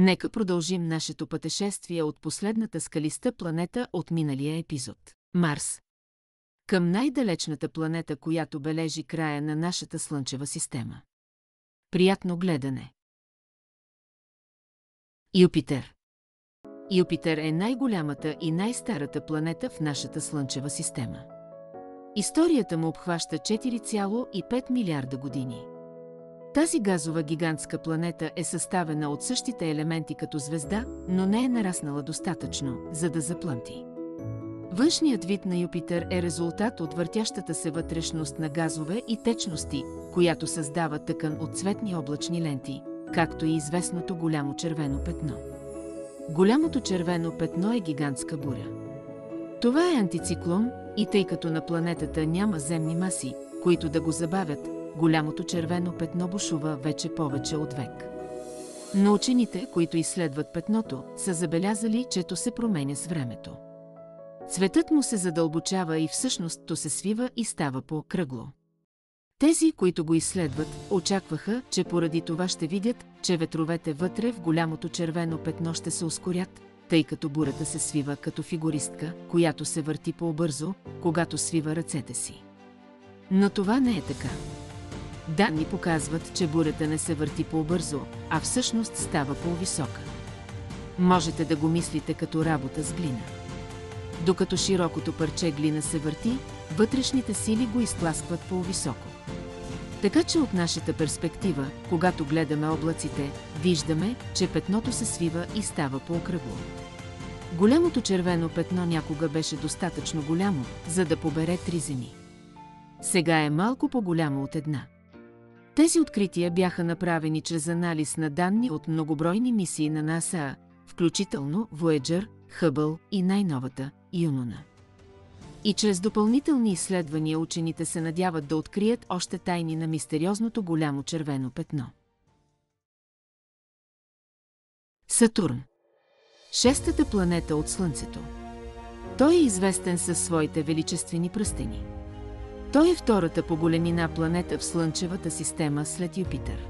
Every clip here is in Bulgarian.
Нека продължим нашето пътешествие от последната скалиста планета от миналия епизод – Марс. Към най-далечната планета, която бележи края на нашата Слънчева система. Приятно гледане! Юпитер. Юпитер е най-голямата и най-старата планета в нашата Слънчева система. Историята му обхваща 4,5 милиарда години. Тази газова гигантска планета е съставена от същите елементи като звезда, но не е нараснала достатъчно, за да заплъмти. Външният вид на Юпитер е резултат от въртящата се вътрешност на газове и течности, която създава тъкан от цветни облачни ленти, както и известното голямо червено петно. Голямото червено петно е гигантска буря. Това е антициклон и тъй като на планетата няма земни маси, които да го забавят, голямото червено петно бушува вече повече от век. Но учените, които изследват петното, са забелязали, че то се променя с времето. Цветът му се задълбочава и всъщност то се свива и става по-кръгло. Тези, които го изследват, очакваха, че поради това ще видят, че ветровете вътре в голямото червено петно ще се ускорят, тъй като бурята се свива като фигуристка, която се върти по-бързо, когато свива ръцете си. Но това не е така. Данни показват, че бурята не се върти по-бързо, а всъщност става по-висока. Можете да го мислите като работа с глина. Докато широкото парче глина се върти, вътрешните сили го изтласкват по-високо. Така че от нашата перспектива, когато гледаме облаците, виждаме, че петното се свива и става по-окръгло. Голямото червено петно някога беше достатъчно голямо, за да побере 3 земи. Сега е малко по-голямо от една. Тези открития бяха направени чрез анализ на данни от многобройни мисии на НАСА, включително Voyager, Hubble и най-новата – Юнона. И чрез допълнителни изследвания учените се надяват да открият още тайни на мистериозното голямо червено петно. Сатурн. Шестата планета от Слънцето. Той е известен със своите величествени пръстени. Той е втората по големина планета в Слънчевата система след Юпитер.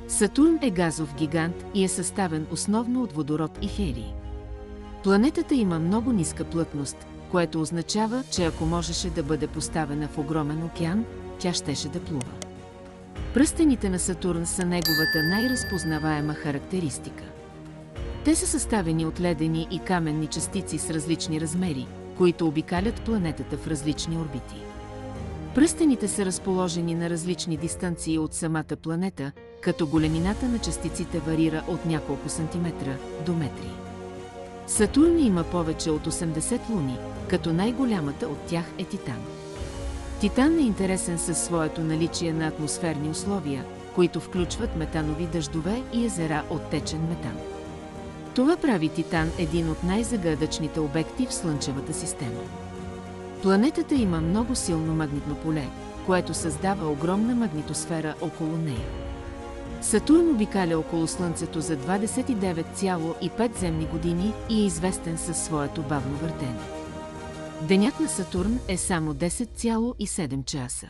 Сатурн е газов гигант и е съставен основно от водород и хелий. Планетата има много ниска плътност, което означава, че ако можеше да бъде поставена в огромен океан, тя щеше да плува. Пръстените на Сатурн са неговата най-разпознаваема характеристика. Те са съставени от ледени и каменни частици с различни размери, които обикалят планетата в различни орбити. Пръстените са разположени на различни дистанции от самата планета, като големината на частиците варира от няколко сантиметра до метри. Сатурн има повече от 80 луни, като най-голямата от тях е Титан. Титан е интересен със своето наличие на атмосферни условия, които включват метанови дъждове и езера от течен метан. Това прави Титан един от най-загадъчните обекти в Слънчевата система. Планетата има много силно магнитно поле, което създава огромна магнитосфера около нея. Сатурн обикаля около Слънцето за 29,5 земни години и е известен със своето бавно въртене. Денят на Сатурн е само 10,7 часа.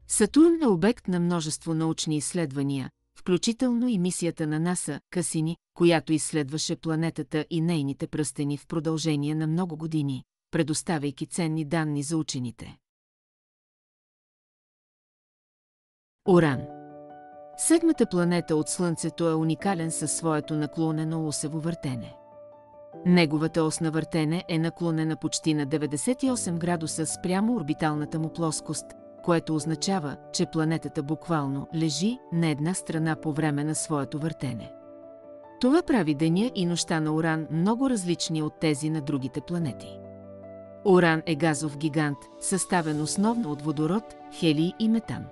Сатурн е обект на множество научни изследвания, включително и мисията на НАСА Касини, която изследваше планетата и нейните пръстени в продължение на много години, предоставяйки ценни данни за учените. Уран. Седмата планета от Слънцето е уникален със своето наклонено осево въртене. Неговата ос на въртене е наклонена почти на 98 градуса спрямо орбиталната му плоскост, което означава, че планетата буквално лежи на една страна по време на своето въртене. Това прави деня и нощта на Уран много различни от тези на другите планети. Уран е газов гигант, съставен основно от водород, хелий и метан.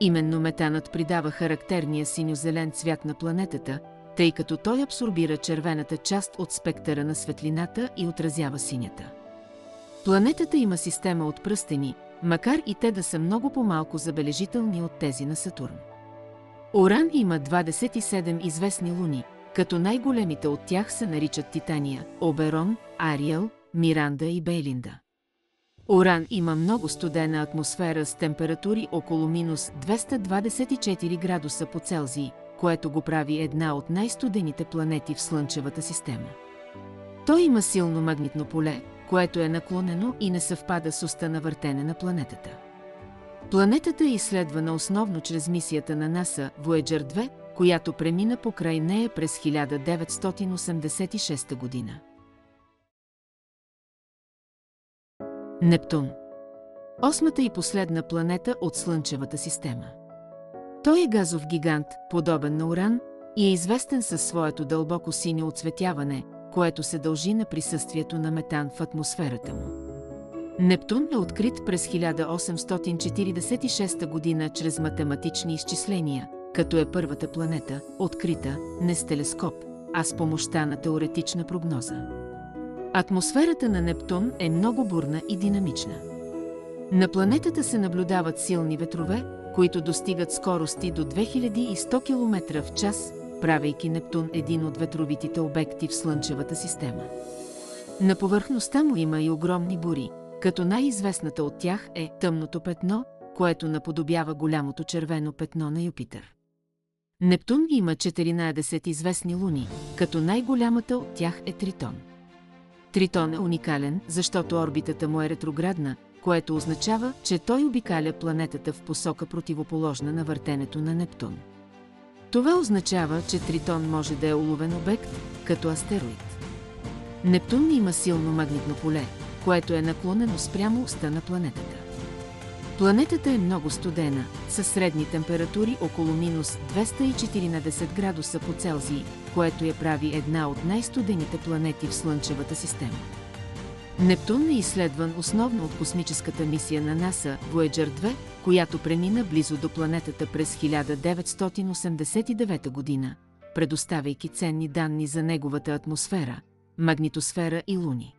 Именно метанът придава характерния синьо-зелен цвят на планетата, тъй като той абсорбира червената част от спектъра на светлината и отразява синята. Планетата има система от пръстени, макар и те да са много по-малко забележителни от тези на Сатурн. Уран има 27 известни луни, като най-големите от тях се наричат Титания, Оберон, Ариел, Миранда и Бейлинда. Уран има много студена атмосфера с температури около минус 224 градуса по Целзий, което го прави една от най-студените планети в Слънчевата система. Той има силно магнитно поле, което е наклонено и не съвпада с оста на въртене на планетата. Планетата е изследвана основно чрез мисията на НАСА Voyager 2, която премина покрай нея през 1986 година. Нептун. Осмата и последна планета от Слънчевата система. Той е газов гигант, подобен на Уран, и е известен със своето дълбоко синьо оцветяване, което се дължи на присъствието на метан в атмосферата му. Нептун е открит през 1846 година чрез математични изчисления, като е първата планета, открита не с телескоп, а с помощта на теоретична прогноза. Атмосферата на Нептун е много бурна и динамична. На планетата се наблюдават силни ветрове, които достигат скорости до 2100 км в час, правейки Нептун един от ветровитите обекти в Слънчевата система. На повърхността му има и огромни бури, като най-известната от тях е тъмното петно, което наподобява голямото червено петно на Юпитер. Нептун има 14 известни луни, като най-голямата от тях е Тритон. Тритон е уникален, защото орбитата му е ретроградна, което означава, че той обикаля планетата в посока противоположна на въртенето на Нептун. Това означава, че Тритон може да е уловен обект, като астероид. Нептун има силно магнитно поле, което е наклонено спрямо оста на планетата. Планетата е много студена, със средни температури около минус 214 градуса по Целзий, което я прави една от най-студените планети в Слънчевата система. Нептун е изследван основно от космическата мисия на НАСА Voyager 2, която премина близо до планетата през 1989 година, предоставяйки ценни данни за неговата атмосфера, магнитосфера и луни.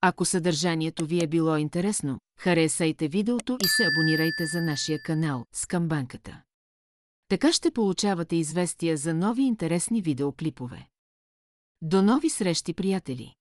Ако съдържанието ви е било интересно, харесайте видеото и се абонирайте за нашия канал с камбанката. Така ще получавате известия за нови интересни видеоклипове. До нови срещи, приятели!